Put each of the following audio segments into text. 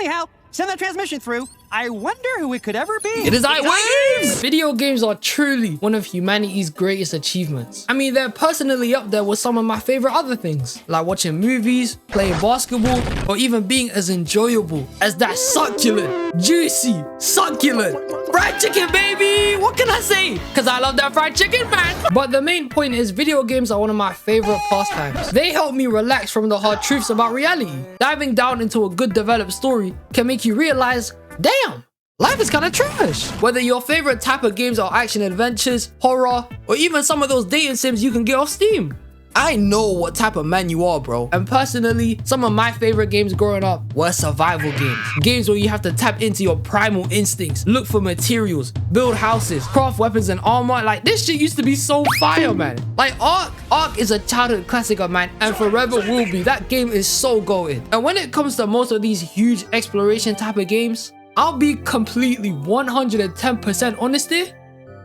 Anyhow, send that transmission through. I wonder who it could ever be. It is iWaves! Video games are truly one of humanity's greatest achievements. I mean, they're personally up there with some of my favorite other things, like watching movies, playing basketball, or even being as enjoyable as that succulent, juicy, succulent fried chicken, baby! What can I say? Because I love that fried chicken, man! But the main point is video games are one of my favorite pastimes. They help me relax from the hard truths about reality. Diving down into a good developed story can make you realize, damn, life is kind of trash. Whether your favorite type of games are action adventures, horror, or even some of those dating sims you can get off Steam. I know what type of man you are, bro. And personally, some of my favorite games growing up were survival games. Games where you have to tap into your primal instincts, look for materials, build houses, craft weapons and armor. Like, this shit used to be so fire, man. Like, Ark is a childhood classic of mine and forever will be. That game is so goated. And when it comes to most of these huge exploration type of games, I'll be completely 110% honest here.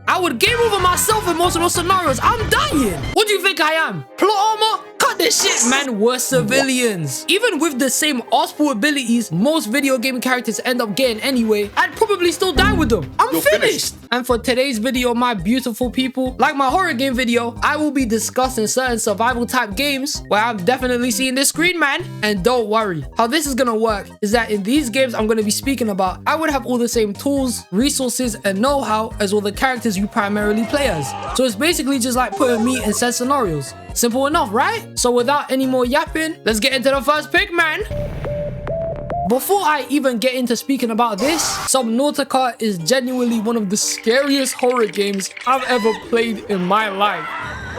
I would game over myself in most of those scenarios. I'm dying. What do you think I am? Plot armor? Cut this shit, man. We're civilians. Even with the same arsepool abilities most video game characters end up getting anyway, I'd probably still die with them. I'm finished. And for today's video, my beautiful people, like my horror game video, I will be discussing certain survival type games where I'm definitely seeing this screen, man. And don't worry, how this is gonna work is that in these games I'm gonna be speaking about, I would have all the same tools, resources, and know-how as all the characters you primarily play as. So it's basically just like putting me in said scenarios. Simple enough, right? So without any more yapping, let's get into the first pick, man. Before I even get into speaking about this, Subnautica is genuinely one of the scariest horror games I've ever played in my life.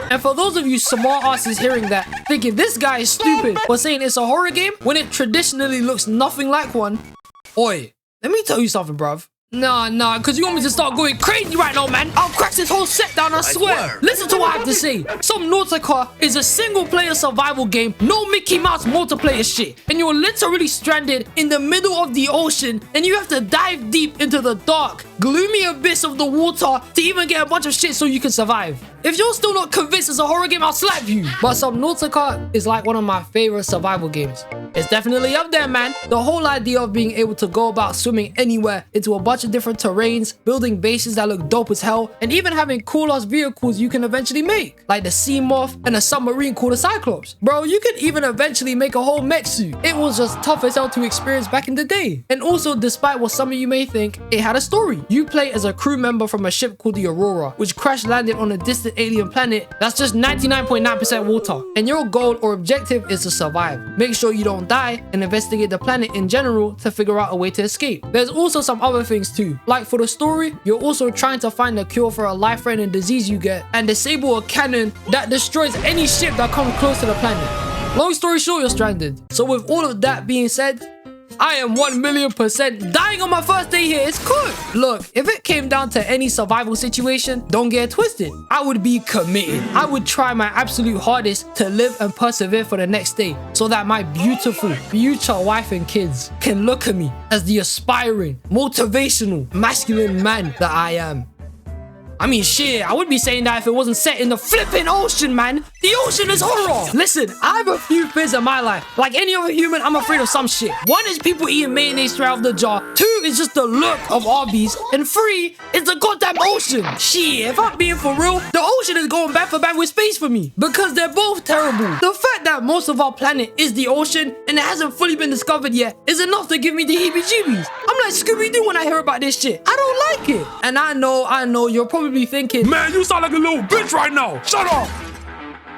And for those of you smart asses hearing that, thinking this guy is stupid for saying it's a horror game when it traditionally looks nothing like one, oi, let me tell you something, bruv. Nah, because you want me to start going crazy right now, man. I'll crack this whole set down, I swear. Listen to what I have to say. Subnautica is a single-player survival game, no Mickey Mouse multiplayer shit. And you're literally stranded in the middle of the ocean, and you have to dive deep into the dark, gloomy abyss of the water to even get a bunch of shit so you can survive. If you're still not convinced it's a horror game, I'll slap you. But Subnautica is like one of my favorite survival games. It's definitely up there, man. The whole idea of being able to go about swimming anywhere into a bunch of different terrains, building bases that look dope as hell, and even having cool-ass vehicles you can eventually make, like the sea moth and a submarine called the Cyclops. Bro, you could even eventually make a whole mech suit. It was just tough as hell to experience back in the day. And also, despite what some of you may think, it had a story. You play as a crew member from a ship called the Aurora, which crash landed on a distant alien planet that's just 99.9% water. And your goal or objective is to survive. Make sure you don't die and investigate the planet in general to figure out a way to escape. There's also some other things too. Like for the story, you're also trying to find a cure for a life-threatening disease you get and disable a cannon that destroys any ship that comes close to the planet. Long story short, you're stranded. So with all of that being said, I am 1,000,000% dying on my first day here. It's cool. Look, if it came down to any survival situation, don't get it twisted. I would be committed. I would try my absolute hardest to live and persevere for the next day so that my beautiful future wife and kids can look at me as the aspiring, motivational, masculine man that I am. I mean, shit, I would be saying that if it wasn't set in the flipping ocean, man. The ocean is horror. Listen, I have a few fears in my life. Like any other human, I'm afraid of some shit. 1 is people eating mayonnaise straight out of the jar. 2 is just the look of Arby's. And 3 is the goddamn ocean. Shit, if I'm being for real, the ocean is going back for back with space for me. Because they're both terrible. The fact that most of our planet is the ocean and it hasn't fully been discovered yet is enough to give me the heebie-jeebies. I'm like Scooby-Doo when I hear about this shit. I don't like it. And I know, you're probably thinking, man, you sound like a little bitch right now. Shut up.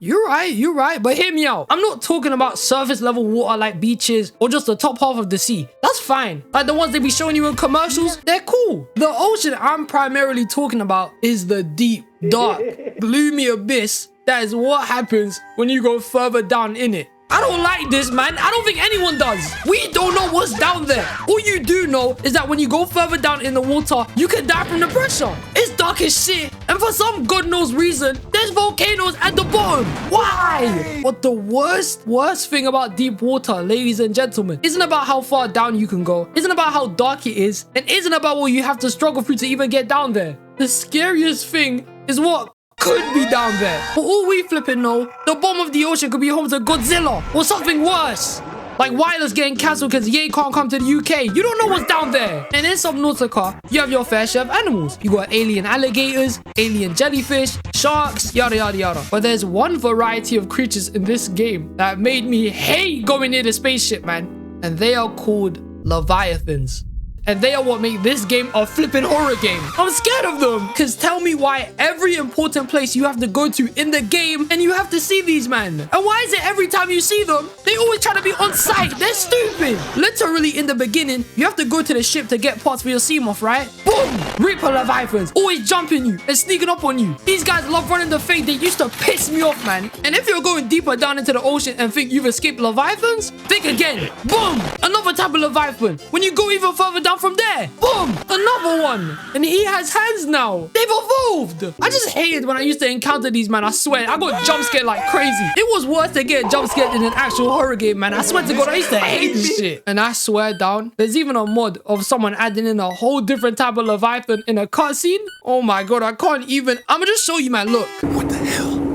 You're right, but hear me out. I'm not talking about surface level water like beaches or just the top half of the sea. That's fine. Like the ones they be showing you in commercials, they're cool. The ocean I'm primarily talking about is the deep, dark, gloomy abyss. That is what happens when you go further down in it. I don't like this, man. I don't think anyone does. We don't know what's down there. All you do know is that when you go further down in the water, you can die from the pressure. It's dark as shit. And for some God knows reason, there's volcanoes at the bottom. Why? But the worst thing about deep water, ladies and gentlemen, isn't about how far down you can go, isn't about how dark it is, and isn't about what you have to struggle through to even get down there. The scariest thing is what could be down there. For all we flipping know, the bottom of the ocean could be home to Godzilla or something worse. Like Wireless getting cancelled because Ye can't come to the UK. You don't know what's down there. And in Subnautica, you have your fair share of animals. You got alien alligators, alien jellyfish, sharks, yada yada yada. But there's one variety of creatures in this game that made me hate going near the spaceship, man. And they are called Leviathans. And they are what make this game a flipping horror game. I'm scared of them. Because tell me why every important place you have to go to in the game and you have to see these, man. And why is it every time you see them, they always try to be on site? They're stupid. Literally in the beginning, you have to go to the ship to get parts for your Seamoth, right? Boom! Reaper Leviathans always jumping you and sneaking up on you. These guys love running the fake. They used to piss me off, man. And if you're going deeper down into the ocean and think you've escaped Leviathans, think again. Boom! Another type of Leviathan. When you go even further down from there, boom, another one. And he has hands now. They've evolved. I just hated when I used to encounter these, man. I swear, I got jump scared like crazy. It was worse to get jump scared in an actual horror game, man. I swear to God, I used to hate this shit. And I swear down, there's even a mod of someone adding in a whole different type of Leviathan in a cutscene. Oh my God, I can't even. I'm gonna just show you, man. Look. What the hell?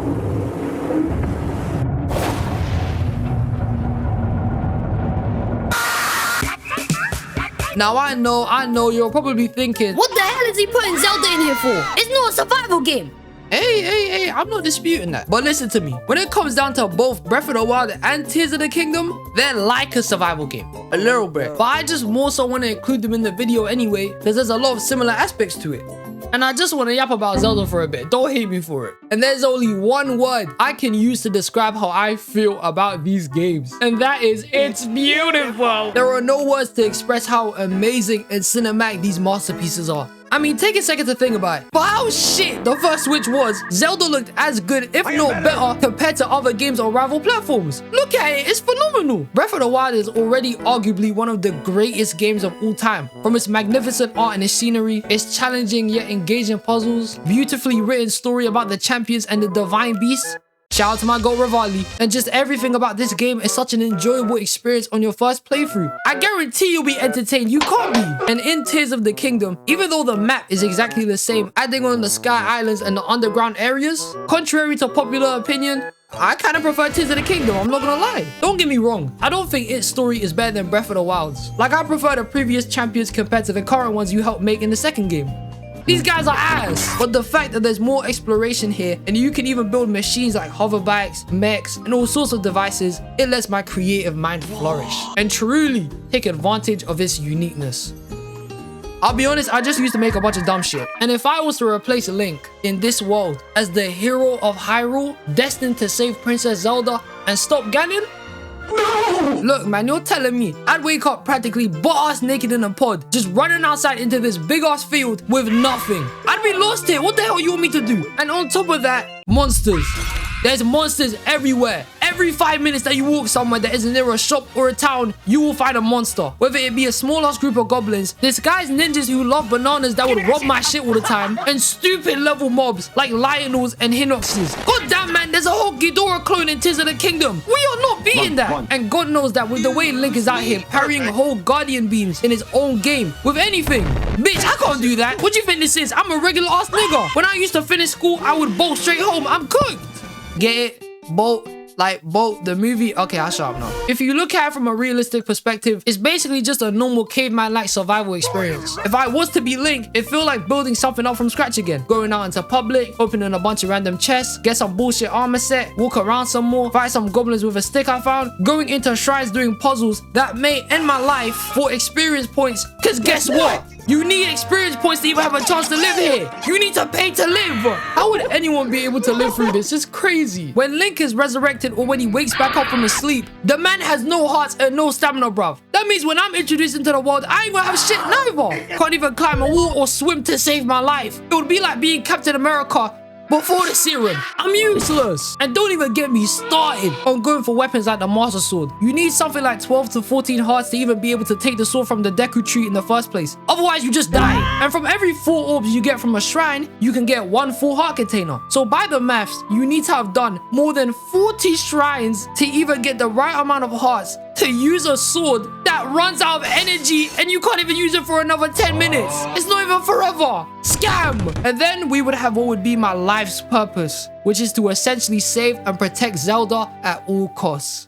Now I know you're probably thinking, what the hell is he putting Zelda in here for? It's not a survival game. Hey, I'm not disputing that. But listen to me. When it comes down to both Breath of the Wild and Tears of the Kingdom, they're like a survival game. A little bit. But I just more so want to include them in the video anyway, because there's a lot of similar aspects to it. And I just want to yap about Zelda for a bit. Don't hate me for it. And there's only one word I can use to describe how I feel about these games. And that is, it's beautiful. There are no words to express how amazing and cinematic these masterpieces are. I mean, take a second to think about it. But how shit the first Switch was, Zelda looked as good, if not better, compared to other games on rival platforms. Look at it, it's phenomenal. Breath of the Wild is already arguably one of the greatest games of all time. From its magnificent art and its scenery, its challenging yet engaging puzzles, beautifully written story about the champions and the divine beasts. Shout out to my goat Rivali. And just everything about this game is such an enjoyable experience on your first playthrough. I guarantee you'll be entertained. You can't be. And in Tears of the Kingdom, even though the map is exactly the same, adding on the Sky Islands and the underground areas, contrary to popular opinion, I kind of prefer Tears of the Kingdom, I'm not gonna lie. Don't get me wrong, I don't think its story is better than Breath of the Wild's. Like, I prefer the previous champions compared to the current ones you helped make in the second game. These guys are ass. But the fact that there's more exploration here and you can even build machines like hoverbikes, mechs, and all sorts of devices, it lets my creative mind flourish and truly take advantage of its uniqueness. I'll be honest, I just used to make a bunch of dumb shit. And if I was to replace Link in this world as the hero of Hyrule, destined to save Princess Zelda and stop Ganon, look, man, you're telling me I'd wake up practically butt-ass naked in a pod, just running outside into this big-ass field with nothing. I'd be lost here. What the hell you want me to do? And on top of that, monsters. There's monsters everywhere. Every 5 minutes that you walk somewhere that isn't near a shop or a town, you will find a monster. Whether it be a small-ass group of goblins, disguised ninjas who love bananas that would rob my shit all the time, and stupid level mobs like Lionels and Hinoxes. God damn, man, there's a whole Ghidorah clone in Tears of the Kingdom. We are not beating that. And God knows that with the way Link is out here parrying whole Guardian beams in his own game with anything. Bitch, I can't do that. What do you think this is? I'm a regular-ass nigga. When I used to finish school, I would bolt straight home. I'm cooked. Get it? Bolt. Like Bolt, the movie. Okay, I'll shut up now. If you look at it from a realistic perspective, it's basically just a normal caveman-like survival experience. If I was to be Link, it feel like building something up from scratch again. Going out into public, opening a bunch of random chests, get some bullshit armor set, walk around some more, fight some goblins with a stick I found, going into shrines doing puzzles that may end my life for experience points. Cause guess what? You need experience points to even have a chance to live here. You need to pay to live. How would anyone be able to live through this? It's crazy. When Link is resurrected or when he wakes back up from his sleep, the man has no hearts and no stamina, bruv. That means when I'm introduced into the world, I ain't gonna have shit neither. Can't even climb a wall or swim to save my life. It would be like being Captain America before the serum. I'm useless. And don't even get me started on going for weapons like the Master Sword. You need something like 12 to 14 hearts to even be able to take the sword from the Deku tree in the first place. Otherwise, you just die. And from every 4 orbs you get from a shrine, you can get 1 full heart container. So by the maths, you need to have done more than 40 shrines to even get the right amount of hearts to use a sword that runs out of energy and you can't even use it for another 10 minutes. It's not even forever. Scam. And then we would have what would be my life's purpose, which is to essentially save and protect Zelda at all costs.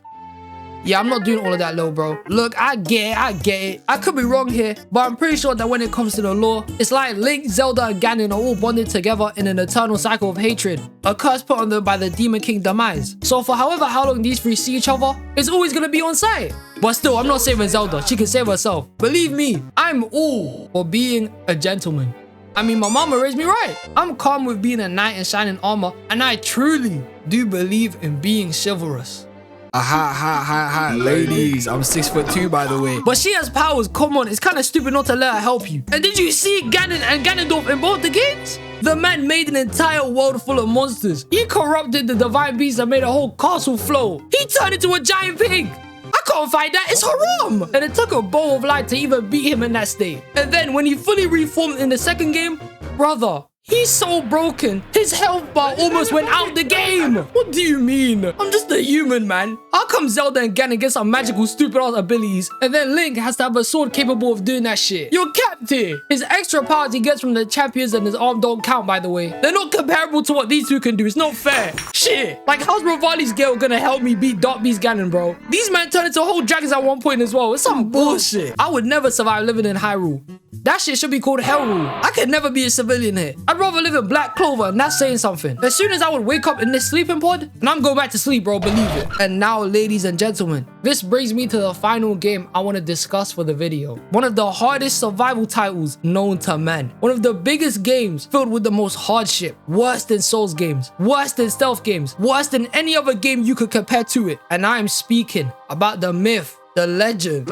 Yeah, I'm not doing all of that, little bro. Look, I get it. I could be wrong here, but I'm pretty sure that when it comes to the lore, it's like Link, Zelda, and Ganon are all bonded together in an eternal cycle of hatred, a curse put on them by the Demon King Demise. So for however how long these three see each other, it's always gonna be on sight. But still, I'm not saving Zelda. She can save herself. Believe me, I'm all for being a gentleman. I mean, my mama raised me right. I'm calm with being a knight in shining armor, and I truly do believe in being chivalrous. Ha, ladies, I'm 6'2", by the way. But she has powers, come on, it's kind of stupid not to let her help you. And did you see Ganon and Ganondorf in both the games? The man made an entire world full of monsters. He corrupted the divine beast and made a whole castle float. He turned into a giant pig. I can't fight that, it's haram! And it took a bow of light to even beat him in that state. And then when he fully reformed in the second game, brother, he's so broken, his health bar almost went out the game. What do you mean? I'm just a human, man. How come Zelda and Ganon get some magical stupid ass abilities, and then Link has to have a sword capable of doing that shit? You're capped here. His extra powers he gets from the champions and his arm don't count, by the way. They're not comparable to what these two can do. It's not fair. Shit. Like, how's Revali's Gale gonna help me beat Dark Beast Ganon, bro? These men turn into whole dragons at one point as well. It's some bullshit. I would never survive living in Hyrule. That shit should be called Hell Rule. I could never be a civilian here. I'd rather live in Black Clover, and that's saying something. As soon as I would wake up in this sleeping pod, and I'm going back to sleep, bro, believe it. And now, ladies and gentlemen, this brings me to the final game I want to discuss for the video. One of the hardest survival titles known to man. One of the biggest games filled with the most hardship. Worse than Souls games. Worse than stealth games. Worse than any other game you could compare to it. And I am speaking about the myth, the legend.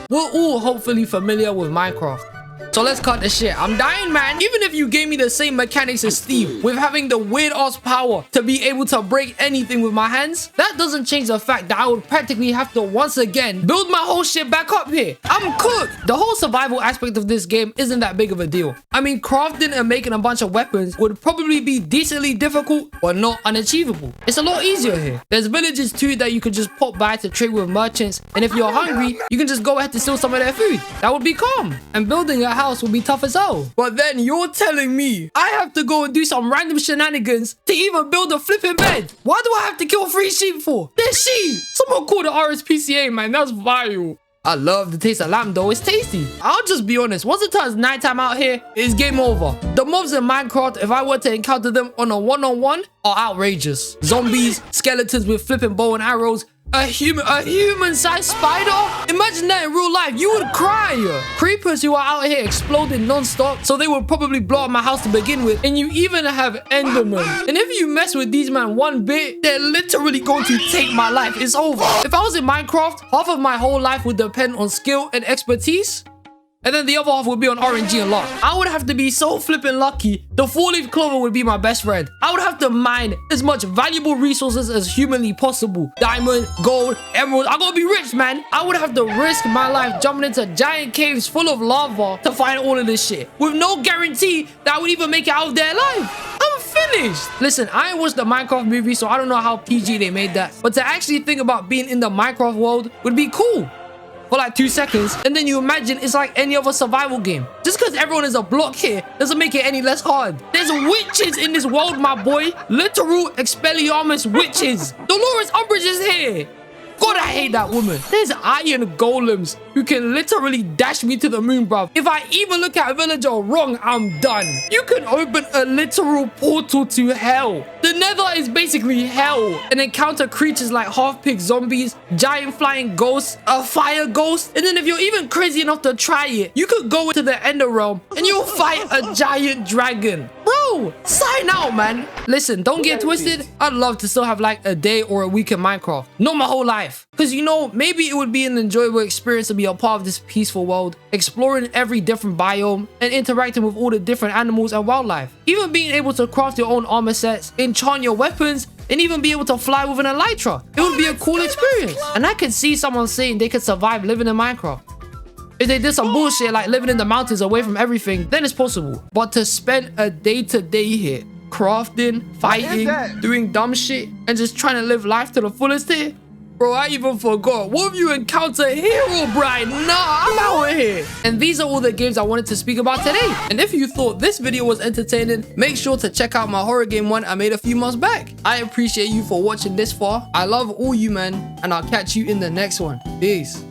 We're all hopefully familiar with Minecraft. So let's cut the shit. I'm dying, man. Even if you gave me the same mechanics as Steve, with having the weird ass power to be able to break anything with my hands, that doesn't change the fact that I would practically have to once again build my whole shit back up here. I'm cooked. The whole survival aspect of this game isn't that big of a deal. I mean, crafting and making a bunch of weapons would probably be decently difficult, but not unachievable. It's a lot easier here. There's villages too that you could just pop by to trade with merchants, and if you're hungry, you can just go ahead to steal some of their food. That would be calm. And building a house will be tough as hell. But then you're telling me I have to go and do some random shenanigans to even build a flipping bed. Why do I have to kill 3 sheep for? They're sheep. Someone called the RSPCA, man. That's vile. I love the taste of lamb though, it's tasty. I'll just be honest, once it turns nighttime out here, it's game over. The mobs in Minecraft, if I were to encounter them on a one-on-one, are outrageous. Zombies, skeletons with flipping bow and arrows, a human-sized spider? Imagine that in real life, you would cry. Creepers who are out here exploding non-stop, so they would probably blow up my house to begin with. And you even have Enderman. And if you mess with these man one bit, they're literally going to take my life. It's over. If I was in Minecraft, half of my whole life would depend on skill and expertise, and then the other half would be on RNG and luck. I would have to be so flippin' lucky. The 4-leaf clover would be my best friend. I would have to mine as much valuable resources as humanly possible. Diamond, gold, emerald. I'm gonna be rich, man. I would have to risk my life jumping into giant caves full of lava to find all of this shit, with no guarantee that I would even make it out of there alive. I'm finished. Listen, I ain't watched the Minecraft movie, so I don't know how PG they made that. But to actually think about being in the Minecraft world would be cool. For like 2 seconds, and then you imagine it's like any other survival game. Just because everyone is a block here doesn't make it any less hard. There's witches in this world, my boy. Literal Expelliarmus witches. Dolores Umbridge is here. God, I hate that woman. There's iron golems who can literally dash me to the moon, bruv. If I even look at a villager wrong, I'm done. You can open a literal portal to hell. The Nether is basically hell, and encounter creatures like half-pig zombies, giant flying ghosts, a fire ghost, and then if you're even crazy enough to try it, you could go into the Ender realm and you'll fight a giant dragon. Bro, sign out, man. Listen, don't get twisted. I'd love to still have like a day or a week in Minecraft. Not my whole life. Because, you know, maybe it would be an enjoyable experience to be a part of this peaceful world, exploring every different biome and interacting with all the different animals and wildlife. Even being able to craft your own armor sets, enchant your weapons, and even be able to fly with an elytra. It would be a cool experience. And I could see someone saying they could survive living in Minecraft. If they did some bullshit like living in the mountains away from everything, then it's possible. But to spend a day-to-day here, crafting, fighting, doing dumb shit, and just trying to live life to the fullest here, Bro, I even forgot. What have you encountered Herobrine? Nah, I'm out here. And these are all the games I wanted to speak about today. And if you thought this video was entertaining, make sure to check out my horror game one I made a few months back. I appreciate you for watching this far. I love all you, man, and I'll catch you in the next one. Peace.